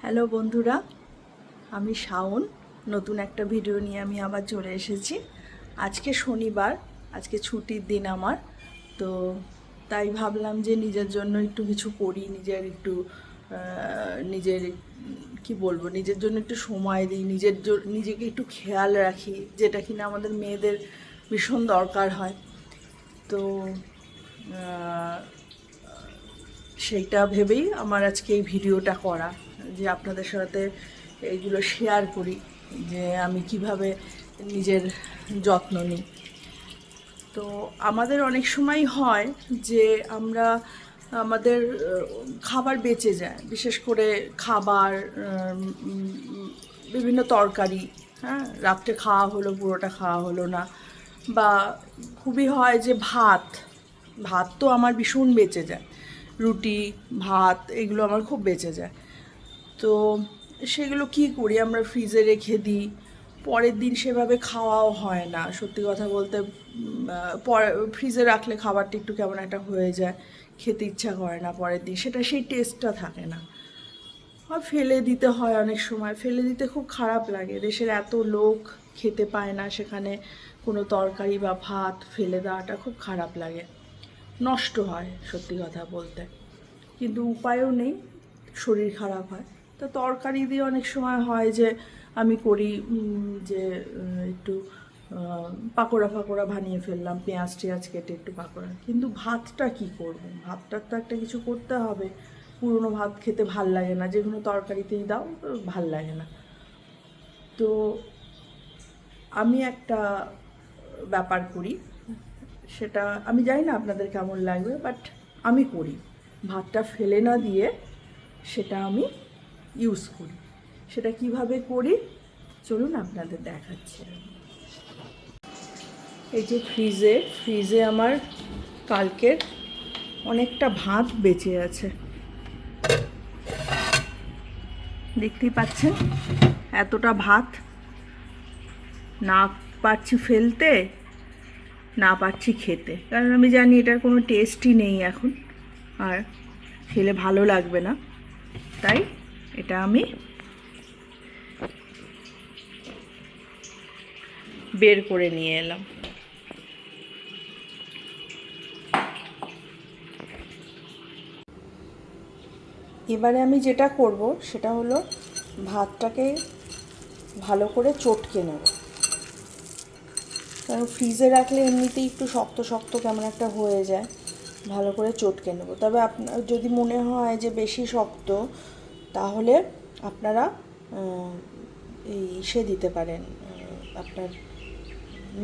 Hello বন্ধুরা, আমি শাওন। নতুন একটা ভিডিও নিয়ে আমি আবার চলে এসেছি। আজকে শনিবার, আজকে ছুটির দিন আমার। তো তাই ভাবলাম যে নিজের জন্য একটু কিছু করি, নিজের কি বলবো, নিজের জন্য একটু সময় দিই, নিজেকে একটু খেয়াল রাখি, যেটা কিনা আমাদের মেয়েদের ভীষণ দরকার হয়। তো সেইটা ভেবেই আমার আজকে এই ভিডিওটা করা, যে আপনাদের সাথে এইগুলো শেয়ার করি, যে আমি কিভাবে নিজের যত্ন নিই। তো আমাদের অনেক সময় হয় যে আমাদের খাবার বেঁচে যায়, বিশেষ করে খাবার, বিভিন্ন তরকারি, হ্যাঁ, রাত্রে খাওয়া হলো, পুরোটা খাওয়া হলো না, বা খুবই হয় যে ভাত ভাত তো আমার ভীষণ বেঁচে যায়, রুটি ভাত এগুলো আমার খুব বেঁচে যায়। তো সেগুলো কি করি, আমরা ফ্রিজে রেখে দিই, পরের দিন সেভাবে খাওয়াও হয় না। সত্যি কথা বলতে পরে ফ্রিজে রাখলে খাবারটা একটু কেমন একটা হয়ে যায়, খেতে ইচ্ছা করে না পরের দিন, সেই টেস্টটা থাকে না। আর ফেলে দিতে হয়, অনেক সময় ফেলে দিতে খুব খারাপ লাগে। দেশের এত লোক খেতে পায় না, সেখানে কোনো তরকারি বা ভাত ফেলে দেওয়াটা খুব খারাপ লাগে, নষ্ট হয় সত্যি কথা বলতে। কিন্তু উপায়ও নেই, শরীর খারাপ হয়। তো তরকারি দিয়ে অনেক সময় হয় যে আমি করি, যে একটু পাকোড়া ফাকোড়া বানিয়ে ফেললাম, পেঁয়াজ টেঁয়াজ কেটে একটু পাকোড়া। কিন্তু ভাতটা কি করব, ভাতটার তো একটা কিছু করতে হবে। পুরনো ভাত খেতে ভাল লাগে না, যে কোনো তরকারিতেই দাও ভাল লাগে না। তো আমি একটা ব্যাপার করি, সেটা আমি জানি না আপনাদের কেমন লাগবে, বাট আমি করি। ভাতটা ফেলে না দিয়ে সেটা আমি ইউজ করি। সেটা কিভাবে করি চলুন আপনাদের দেখাচ্ছি। এই যে ফ্রিজে আমার কালকের অনেকটা ভাত বেঁচে আছে, দেখতেই পাচ্ছেন। এতটা ভাত না পারছি ফেলতে, না পারছি খেতে, কারণ আমি জানি এটার কোনো টেস্টই নেই এখন, আর খেলে ভালো লাগবে না। তাই এটা আমি বের করে নিয়ে এলাম। এবারে আমি যেটা করব সেটা হলো ভাতটাকে ভালো করে চটকে নেব, কারণ ফ্রিজে রাখলে এমনিতেই একটু শক্ত শক্ত কেমন একটা হয়ে যায়। ভালো করে চটকে নেব। তবে আপনার যদি মনে হয় যে বেশি শক্ত, তাহলে আপনারা দিতে পারেন, আপনার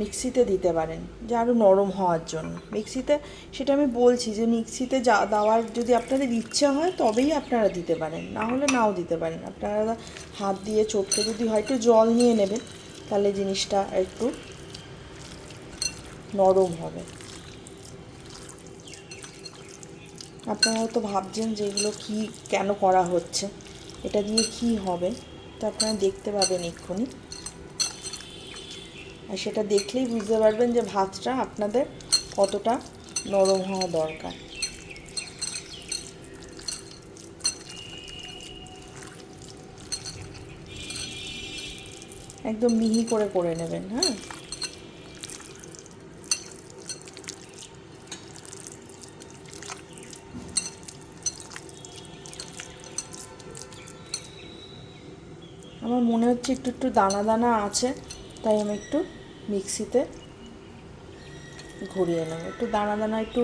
মিক্সিতে দিতে পারেন, যে আরও নরম হওয়ার জন্য। মিক্সিতে, সেটা আমি বলছি যে মিক্সিতে দেওয়ার যদি আপনাদের ইচ্ছা হয় তবেই আপনারা দিতে পারেন, না হলে নাও দিতে পারেন। আপনারা হাত দিয়ে চটকে যদি হয়, একটু জল নিয়ে নেবেন, তাহলে জিনিসটা একটু নরম হবে। আপনারা হয়তো ভাবছেন যে এগুলো কী, কেন করা হচ্ছে, এটা দিয়ে কি হবে, তো আপনারা দেখতে পাবেন এক্ষুনি। আর সেটা দেখলেই বুঝতে পারবেন যে ভাতটা আপনাদের কতটা নরম হওয়া দরকার। একদম মিহি করে করে নেবেন। হ্যাঁ, আমার মনে হচ্ছে একটু একটু দানা দানা আছে, তাই আমি একটু মিক্সিতে ঘুরিয়ে নেব। একটু দানা দানা, একটু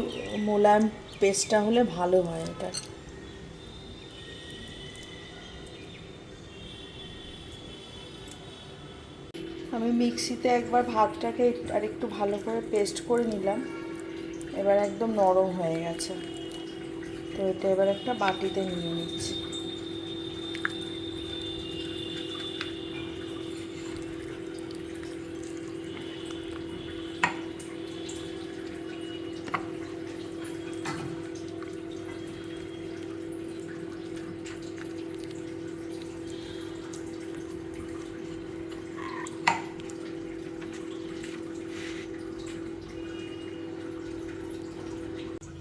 মোলায়েম পেস্টটা হলে ভালো হয় এটা। আমি মিক্সিতে একবার ভাতটাকে আর একটু ভালো করে পেস্ট করে নিলাম, এবার একদম নরম হয়ে গেছে। তো এটা এবার একটা বাটিতে নিয়ে নিচ্ছি।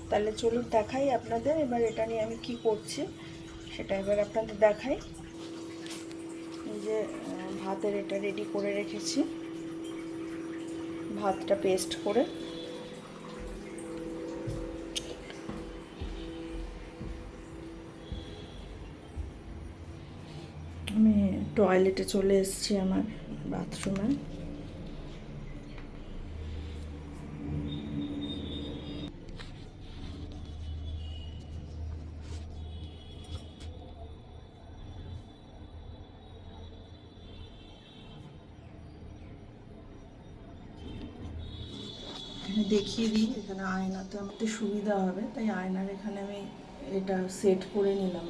তাহলে চলুন দেখাই আপনাদের, এবার এটা নিয়ে আমি কি করছি সেটা এবার আপনাদের দেখাই। যে ভাতের এটা রেডি করে রেখেছি, ভাতটা পেস্ট করে। আমি টয়লেটে চলে এসেছি, আমার বাথরুমে। দেখিয়ে দিই, এখানে আয়নাতে আমাদের সুবিধা হবে, তাই আয়নার এখানে আমি এটা সেট করে নিলাম।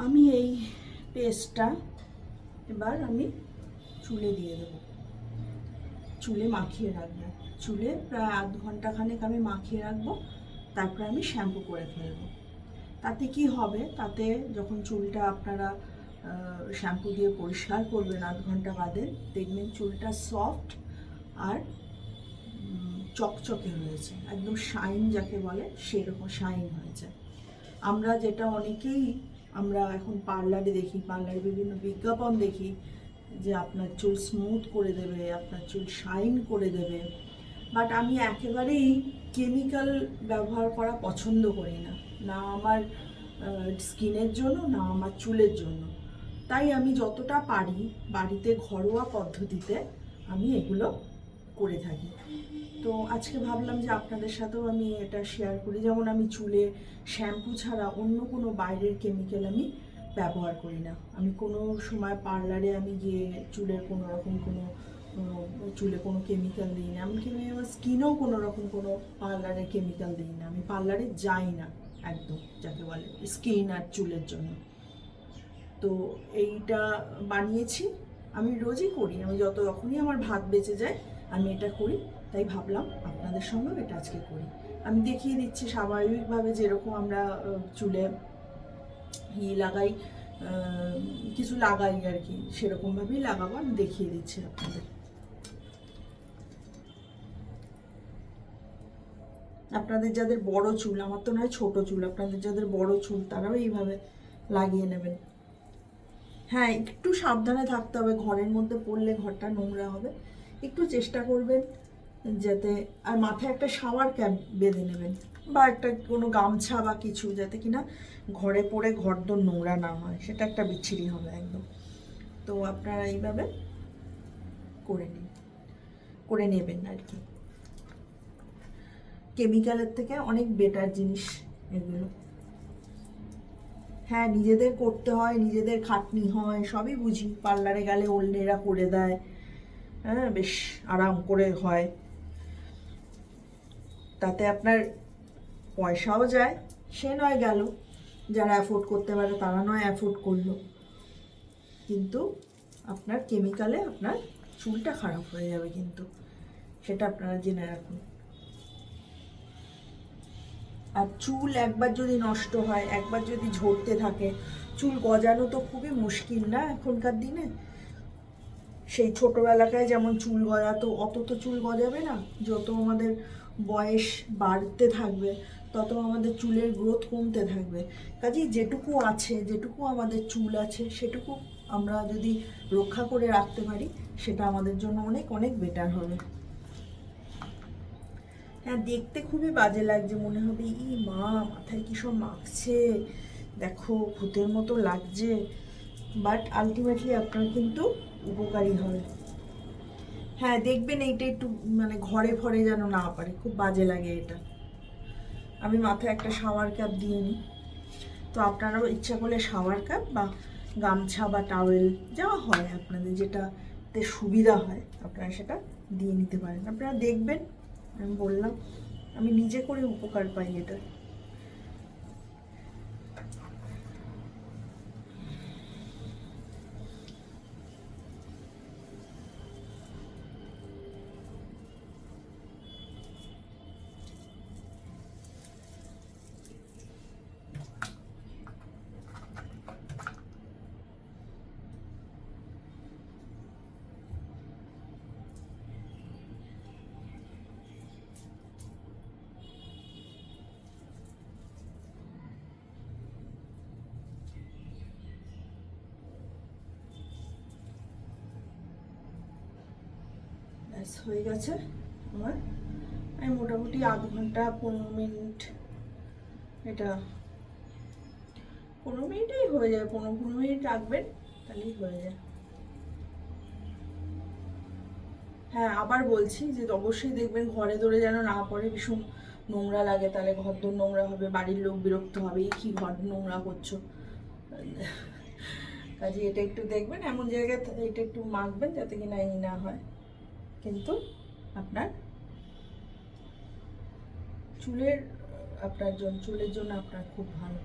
আমি এই পেস্টটা এবার আমি চুলে দিয়ে দেবো, চুলে মাখিয়ে রাখবো। চুলে প্রায় আধ ঘন্টা খানেক আমি মাখিয়ে রাখবো, তারপরে আমি শ্যাম্পু করে ফেলবো। তাতে কি হবে, তাতে যখন চুলটা আপনারা শ্যাম্পু দিয়ে পরিষ্কার করবেন আধ ঘন্টা বাদে, দেখবেন চুলটা সফট আর চকচকে হয়েছে, একদম শাইন যাকে বলে সেরকম শাইন হয়েছে। আমরা যেটা অনেকেই আমরা এখন পার্লারে দেখি, পার্লারে বিভিন্ন বিজ্ঞাপন দেখি যে আপনার চুল স্মুথ করে দেবে, আপনার চুল শাইন করে দেবে, বাট আমি একেবারেই কেমিক্যাল ব্যবহার করা পছন্দ করি না, না আমার স্কিনের জন্য, না আমার চুলের জন্য। তাই আমি যতটা পারি বাড়িতে ঘরোয়া পদ্ধতিতে আমি এগুলো করে থাকি। তো আজকে ভাবলাম যে আপনাদের সাথেও আমি এটা শেয়ার করি। যেমন আমি চুলে শ্যাম্পু ছাড়া অন্য কোনো বাইরের কেমিক্যাল আমি ব্যবহার করি না। আমি কোনো সময় পার্লারে আমি গিয়ে চুলের কোনো রকম কোনো চুলে কোনো কেমিক্যাল দিই না, এমনকি আমি আমার স্কিনেও কোনো রকম কোনো পার্লারের কেমিক্যাল দিই না। আমি পার্লারে যাই না একদম, যাকে বলে স্কিন আর চুলের জন্য। তো এইটা বানিয়েছি, আমি রোজই করি। আমি যখনই আমার ভাত বেঁচে যায় আমি এটা করি, তাই ভাবলাম আপনাদের সঙ্গেও এটা আজকে করি। আমি দেখিয়ে দিচ্ছি স্বাভাবিকভাবে যেরকম আমরা চুলে লাগাই, কিছু লাগাই আর কি, সেরকমভাবেই লাগাবো। আমি দেখিয়ে দিচ্ছি আপনাদের। আপনাদের যাদের বড় চুল, আমার তো নয় ছোট চুল, আপনাদের যাদের বড় চুল তারাও এইভাবে লাগিয়ে নেবেন। হ্যাঁ, একটু সাবধানে থাকতে হবে, ঘরের মধ্যে পড়লে ঘরটা নোংরা হবে, একটু চেষ্টা করবেন যাতে। আর মাথায় একটা শাওয়ার ক্যাপ বেঁধে নেবেন, বা একটা কোনো গামছা বা কিছু, যাতে কিনা ঘরে পড়ে ঘরদোর নোংরা না হয়, সেটা একটা বিচ্ছিরি হবে একদম। তো আপনারা এইভাবে করে নেবেন আর কি। কেমিক্যালের থেকে অনেক বেটার জিনিস এগুলো। হ্যাঁ, নিজেদের করতে হয়, নিজেদের খাটনি হয়, সবই বুঝি। পার্লারে গেলে অন্যেরা করে দেয়, হ্যাঁ, বেশ আরাম করে হয়, তাতে আপনার পয়সাও যায়, সে নয় গেল, যারা অ্যাফোর্ড করতে পারে তারা নয় অ্যাফোর্ড করলো, কিন্তু আপনার কেমিক্যালে আপনার চুলটা খারাপ হয়ে যাবে, কিন্তু সেটা আপনারা জেনে রাখুন। আর চুল একবার যদি নষ্ট হয়, একবার যদি ঝরতে থাকে, চুল গজানো তো খুবই মুশকিল না এখনকার দিনে। সেই ছোটোবেলাকায় যেমন চুল গজাতো, অত তো চুল গজাবে না। যত আমাদের বয়স বাড়তে থাকবে তত আমাদের চুলের গ্রোথ কমতে থাকবে। কাজেই যেটুকু আছে, যেটুকু আমাদের চুল আছে, সেটুকু আমরা যদি রক্ষা করে রাখতে পারি, সেটা আমাদের জন্য অনেক অনেক বেটার হবে। হ্যাঁ, দেখতে খুবই বাজে লাগছে, মনে হবে ই মা মাথায় কী সব মাখছে, দেখো ভূতের মতো লাগছে, বাট আলটিমেটলি আপনার কিন্তু উপকারী হবে। হ্যাঁ, দেখবেন এইটা একটু মানে ঘরে ঘরে যেন না পারে, খুব বাজে লাগে এটা। আমি মাথায় একটা শাওয়ার ক্যাপ দিয়ে নিই। তো আপনারাও ইচ্ছা করলে শাওয়ার ক্যাপ বা গামছা বা টাওয়েল যা হয় আপনাদের যেটাতে সুবিধা হয়, আপনারা সেটা দিয়ে নিতে পারেন। আপনারা দেখবেন, আমি বললাম আমি নিজে করে উপকার পাই এটা। ব্যাস হয়ে গেছে আমার। আমি মোটামুটি আধ ঘন্টা 15 মিনিট, এটা 15 মিনিটেই হয়ে যায়, 15 মিনিট রাখবেন তাহলেই হয়ে যায়। হ্যাঁ আবার বলছি যে অবশ্যই দেখবেন ঘরে দৌড়ে যেন না পড়ে, ভীষণ নোংরা লাগে, তাহলে ঘর দোর নোংরা হবে, বাড়ির লোক বিরক্ত হবে, এই কি ঘর নোংরা করছো। কাজে এটা একটু দেখবেন, এমন জায়গায় এটা একটু মাখবেন যাতে কিনা এই না হয়। কিন্তু আপনার চুলের চুলের জন্য আপনার খুব ভালো।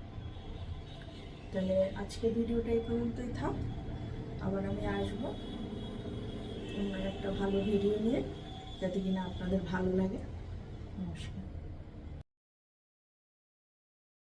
তাহলে আজকে ভিডিওটা এই পর্যন্তই থাক, আবার আমি আসবো অন্য একটা ভালো ভিডিও নিয়ে, যাতে কিনা আপনাদের ভালো লাগে। নমস্কার।